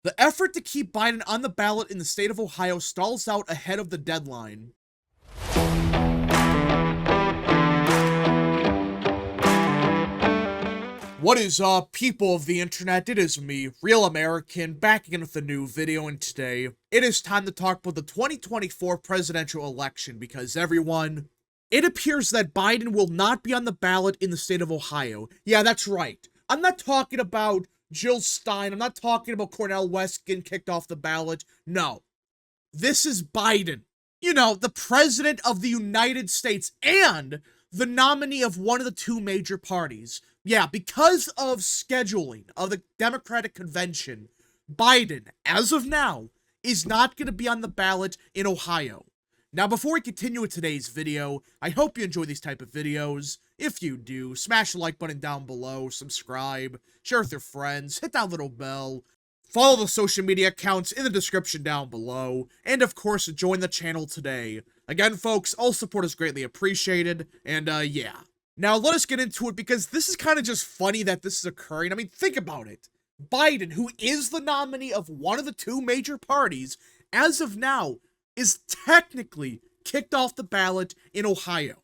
The effort to keep Biden on the ballot in the state of Ohio stalls out ahead of the deadline. What is up, people of the internet? It is me, Real American, back again with a new video, and today it is time to talk about the 2024 presidential election because everyone, it appears that Biden will not be on the ballot in the state of Ohio. Yeah, that's right. I'm not talking about Jill Stein. I'm not talking about Cornel West getting kicked off the ballot. No. This is Biden. You know, the president of the United States and the nominee of one of the two major parties. Yeah, because of scheduling of the Democratic convention, Biden, as of now, is not going to be on the ballot in Ohio. Now, before we continue with today's video, I hope you enjoy these type of videos. If you do, smash the like button down below, subscribe, share with your friends, hit that little bell, follow the social media accounts in the description down below, and of course, join the channel today. Again, folks, all support is greatly appreciated, and yeah. Now, let us get into it, because this is kind of just funny that this is occurring. I mean, think about it. Biden, who is the nominee of one of the two major parties, as of now, is technically kicked off the ballot in Ohio.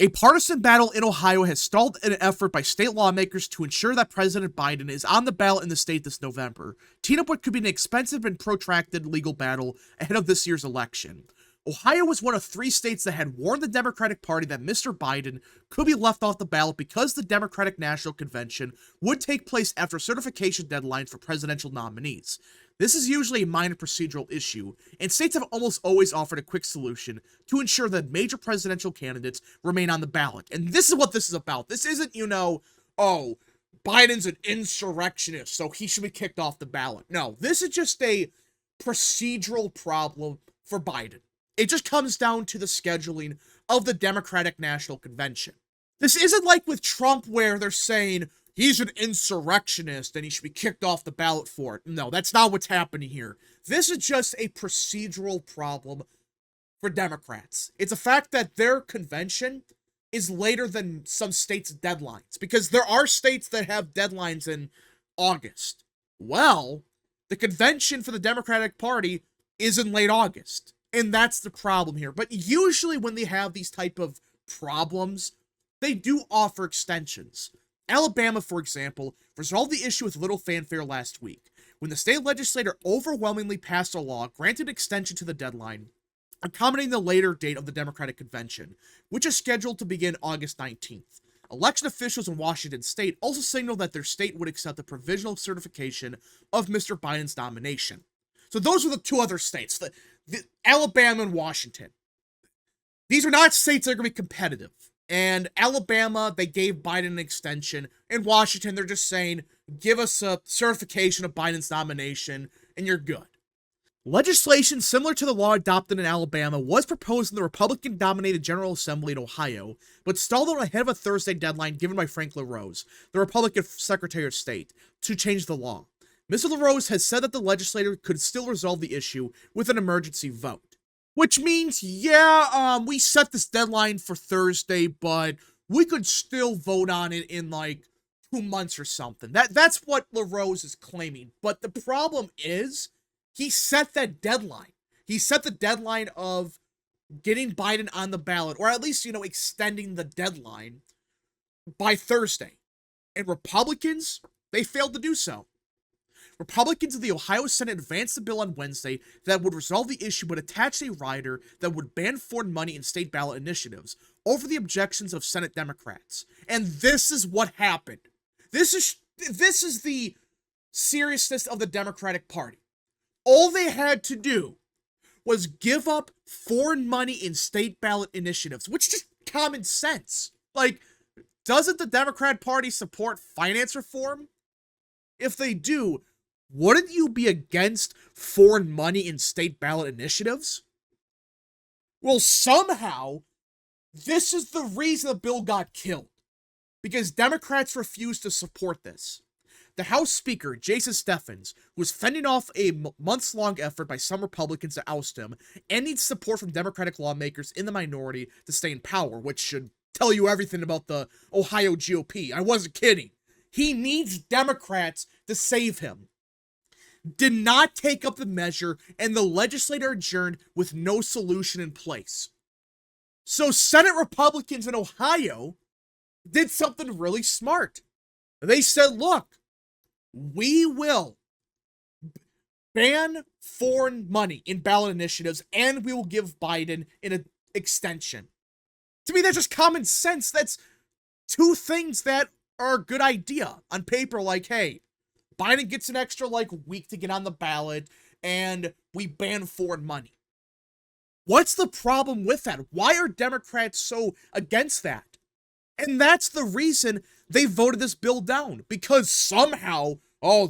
A partisan battle in Ohio has stalled an effort by state lawmakers to ensure that President Biden is on the ballot in the state this November, teeing up what could be an expensive and protracted legal battle ahead of this year's election. Ohio was one of 3 states that had warned the Democratic Party that Mr. Biden could be left off the ballot because the Democratic National Convention would take place after a certification deadline for presidential nominees. This is usually a minor procedural issue, and states have almost always offered a quick solution to ensure that major presidential candidates remain on the ballot. And this is what this is about. This isn't, you know, oh, Biden's an insurrectionist, so he should be kicked off the ballot. No, this is just a procedural problem for Biden. It just comes down to the scheduling of the Democratic National Convention. This isn't like with Trump where they're saying he's an insurrectionist and he should be kicked off the ballot for it. No, that's not what's happening here. This is just a procedural problem for Democrats. It's a fact that their convention is later than some states' deadlines, because there are states that have deadlines in August. Well, the convention for the Democratic Party is in late August. And that's the problem here. But usually when they have these type of problems, they do offer extensions. Alabama, for example, resolved the issue with little fanfare last week, when the state legislature overwhelmingly passed a law granting extension to the deadline, accommodating the later date of the Democratic Convention, which is scheduled to begin August 19th. Election officials in Washington state also signaled that their state would accept the provisional certification of Mr. Biden's nomination. So those were the two other states, the Alabama and Washington. These are not states that are going to be competitive. And Alabama, they gave Biden an extension. In Washington, they're just saying, give us a certification of Biden's nomination, and you're good. Legislation similar to the law adopted in Alabama was proposed in the Republican-dominated General Assembly in Ohio, but stalled out ahead of a Thursday deadline given by Frank LaRose, the Republican Secretary of State, to change the law. Mr. LaRose has said that the legislature could still resolve the issue with an emergency vote. Which means, yeah, we set this deadline for Thursday, but we could still vote on it in like 2 months or something. That's what LaRose is claiming. But the problem is, he set that deadline. He set the deadline of getting Biden on the ballot, or at least, you know, extending the deadline by Thursday. And Republicans, they failed to do so. Republicans in the Ohio Senate advanced a bill on Wednesday that would resolve the issue but attached a rider that would ban foreign money in state ballot initiatives over the objections of Senate Democrats. And this is what happened. This is the seriousness of the Democratic Party. All they had to do was give up foreign money in state ballot initiatives, which is just common sense. Like, doesn't the Democrat Party support finance reform? If they do, wouldn't you be against foreign money in state ballot initiatives? Well, somehow, this is the reason the bill got killed. Because Democrats refused to support this. The House Speaker, Jason Stephens, who was fending off a months-long effort by some Republicans to oust him, and needs support from Democratic lawmakers in the minority to stay in power, which should tell you everything about the Ohio GOP. I wasn't kidding. He needs Democrats to save him. did not take up the measure, and the legislature adjourned with no solution in place. So Senate Republicans in Ohio did something really smart. They said, look, we will ban foreign money in ballot initiatives, and we will give Biden an extension. To me, that's just common sense. That's two things that are a good idea on paper. Like, hey, Biden gets an extra, week to get on the ballot, and we ban foreign money. What's the problem with that? Why are Democrats so against that? And that's the reason they voted this bill down. Because somehow,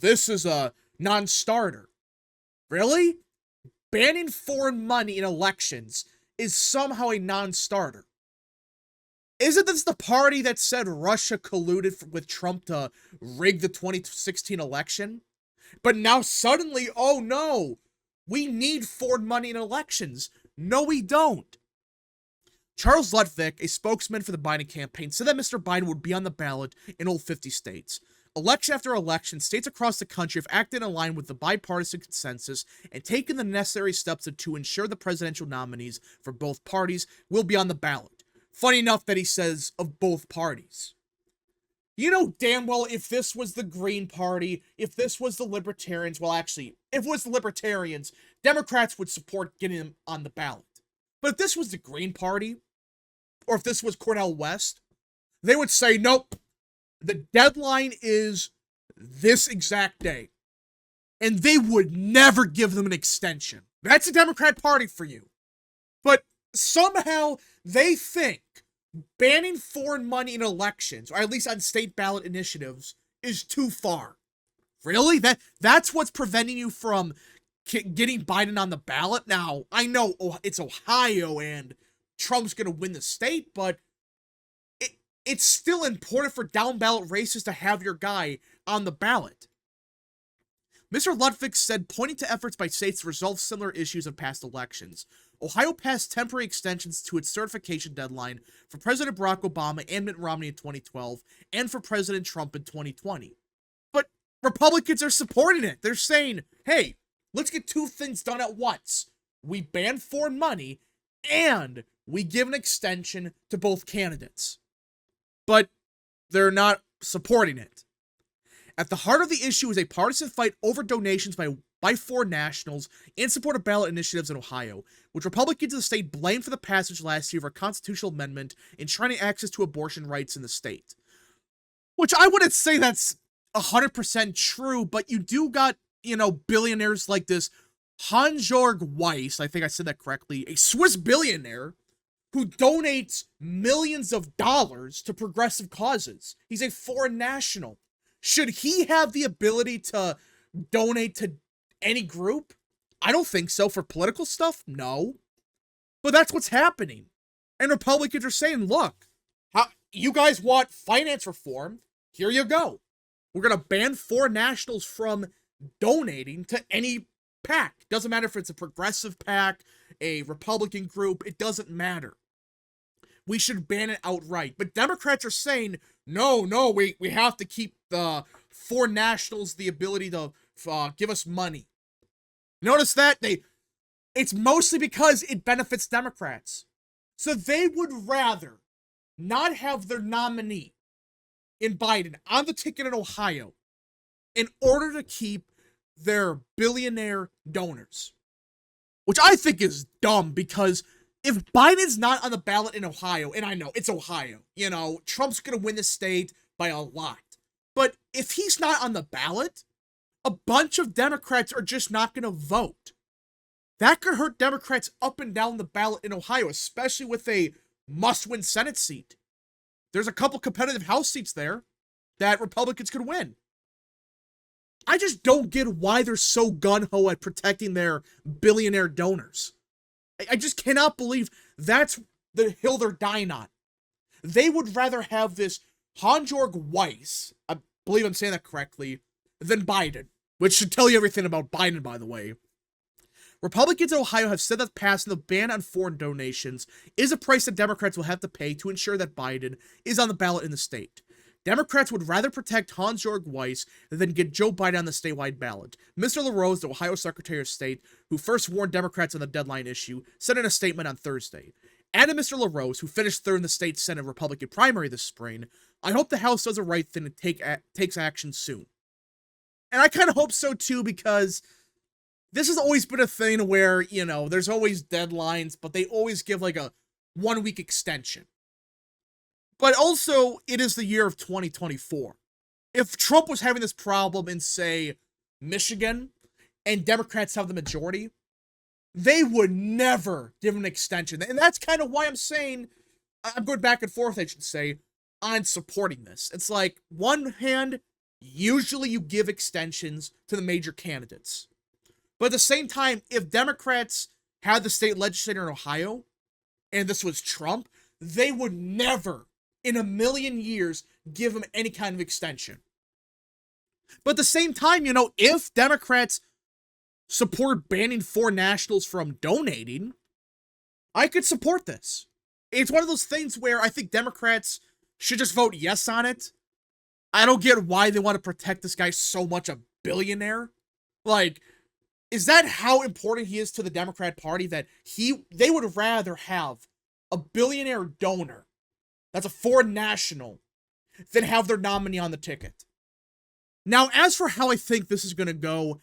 this is a non-starter. Really? Banning foreign money in elections is somehow a non-starter. Isn't this the party that said Russia colluded with Trump to rig the 2016 election? But now suddenly, oh no, we need foreign money in elections. No, we don't. Charles Lutvick, a spokesman for the Biden campaign, said that Mr. Biden would be on the ballot in all 50 states. Election after election, states across the country have acted in line with the bipartisan consensus and taken the necessary steps to ensure the presidential nominees for both parties will be on the ballot. Funny enough that he says of both parties. You know damn well if this was the Green Party, if this was the Libertarians, well actually, if it was the Libertarians, Democrats would support getting him on the ballot. But if this was the Green Party, or if this was Cornel West, they would say, nope, the deadline is this exact day. And they would never give them an extension. That's a Democrat Party for you. But somehow they think banning foreign money in elections, or at least on state ballot initiatives, is too far. Really? That's what's preventing you from getting Biden on the ballot? Now, I know it's Ohio and Trump's going to win the state, but it's still important for down ballot races to have your guy on the ballot. Mr. Lutvick said, pointing to efforts by states to resolve similar issues in past elections, Ohio passed temporary extensions to its certification deadline for President Barack Obama and Mitt Romney in 2012 and for President Trump in 2020. But Republicans are supporting it. They're saying, hey, let's get two things done at once. We ban foreign money and we give an extension to both candidates. But they're not supporting it. At the heart of the issue is a partisan fight over donations by foreign nationals in support of ballot initiatives in Ohio, which Republicans in the state blamed for the passage last year of a constitutional amendment enshrining access to abortion rights in the state. Which I wouldn't say that's 100% true, but you do got, billionaires like this Hans-Jörg Weiss, I think I said that correctly, a Swiss billionaire who donates millions of dollars to progressive causes. He's a foreign national. Should he have the ability to donate to any group? I don't think so. For political stuff, no. But that's what's happening. And Republicans are saying, look, you guys want finance reform? Here you go. We're going to ban foreign nationals from donating to any PAC. Doesn't matter if it's a progressive PAC, a Republican group, it doesn't matter. We should ban it outright. But Democrats are saying, no, we have to keep the foreign nationals the ability to give us money. Notice that it's mostly because it benefits Democrats. So they would rather not have their nominee in Biden on the ticket in Ohio in order to keep their billionaire donors. Which I think is dumb, because if Biden's not on the ballot in Ohio, and I know it's Ohio, Trump's going to win the state by a lot. But if he's not on the ballot, a bunch of Democrats are just not going to vote. That could hurt Democrats up and down the ballot in Ohio, especially with a must-win Senate seat. There's a couple competitive House seats there that Republicans could win. I just don't get why they're so gung-ho at protecting their billionaire donors. I just cannot believe that's the hill they're dying on. They would rather have this Hans-Jörg Weiss, I believe I'm saying that correctly, than Biden, which should tell you everything about Biden, by the way. Republicans in Ohio have said that passing the ban on foreign donations is a price that Democrats will have to pay to ensure that Biden is on the ballot in the state. Democrats would rather protect Hans-Jörg Weiss than get Joe Biden on the statewide ballot. Mr. LaRose, the Ohio Secretary of State, who first warned Democrats on the deadline issue, said in a statement on Thursday, "Added Mr. LaRose, who finished third in the state Senate Republican primary this spring, I hope the House does the right thing and takes action soon." And I kind of hope so too, because this has always been a thing where, you know, there's always deadlines, but they always give like a 1 week extension. But also, it is the year of 2024. If Trump was having this problem in, say, Michigan, and Democrats have the majority, they would never give an extension. And that's kind of why I'm saying, I'm going back and forth, I should say, on supporting this. It's like, one hand, usually you give extensions to the major candidates. But at the same time, if Democrats had the state legislature in Ohio, and this was Trump, they would never in a million years give him any kind of extension. But at the same time, you know, if Democrats support banning foreign nationals from donating, I could support this. It's one of those things where I think Democrats should just vote yes on it. I don't get why they want to protect this guy so much, a billionaire. Like, is that how important he is to the Democrat Party, that they would rather have a billionaire donor that's a foreign national than have their nominee on the ticket? Now, as for how I think this is going to go,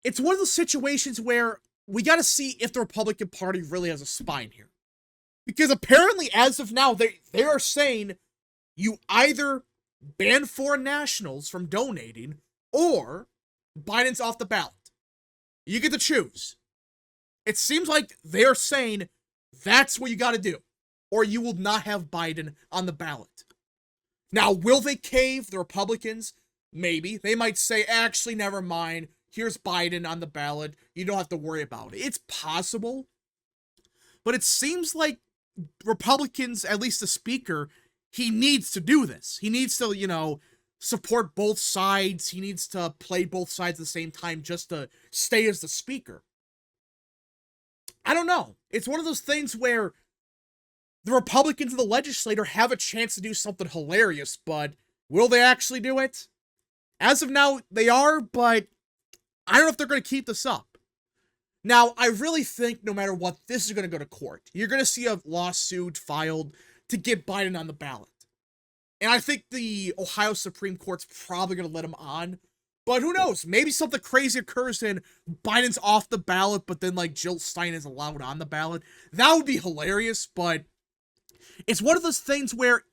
it's one of those situations where we got to see if the Republican Party really has a spine here. Because apparently, as of now, they are saying you either ban foreign nationals from donating or Biden's off the ballot. You get to choose. It seems like they are saying that's what you got to do, or you will not have Biden on the ballot. Now, will they cave, the Republicans? Maybe. They might say, actually, never mind. Here's Biden on the ballot. You don't have to worry about it. It's possible. But it seems like Republicans, at least the speaker, he needs to do this. He needs to, you know, support both sides. He needs to play both sides at the same time just to stay as the speaker. I don't know. It's one of those things where the Republicans in the legislature have a chance to do something hilarious, but will they actually do it? As of now, they are, but I don't know if they're going to keep this up. Now, I really think no matter what, this is going to go to court. You're going to see a lawsuit filed to get Biden on the ballot. And I think the Ohio Supreme Court's probably going to let him on. But who knows? Maybe something crazy occurs and Biden's off the ballot, but then, like, Jill Stein is allowed on the ballot. That would be hilarious, but it's one of those things where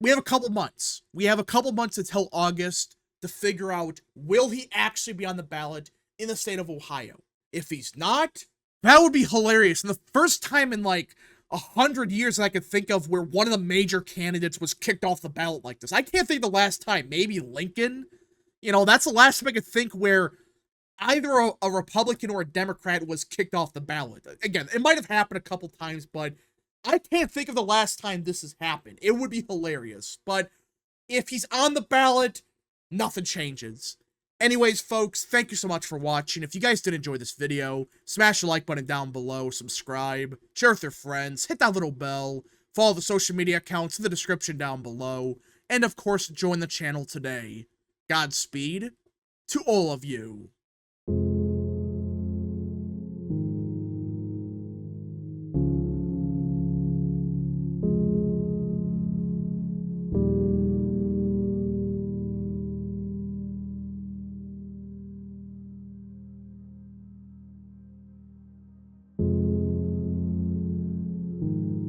we have a couple months. We have a couple months until August to figure out, will he actually be on the ballot in the state of Ohio? If he's not, that would be hilarious. And the first time in, like, 100 years that I could think of where one of the major candidates was kicked off the ballot like this. I can't think the last time. Maybe Lincoln? You know, that's the last time I could think where either a Republican or a Democrat was kicked off the ballot. Again, it might have happened a couple times, but I can't think of the last time this has happened. It would be hilarious. But if he's on the ballot, nothing changes. Anyways, folks, thank you so much for watching. If you guys did enjoy this video, smash the like button down below, subscribe, share with your friends, hit that little bell, follow the social media accounts in the description down below, and of course, join the channel today. Godspeed to all of you.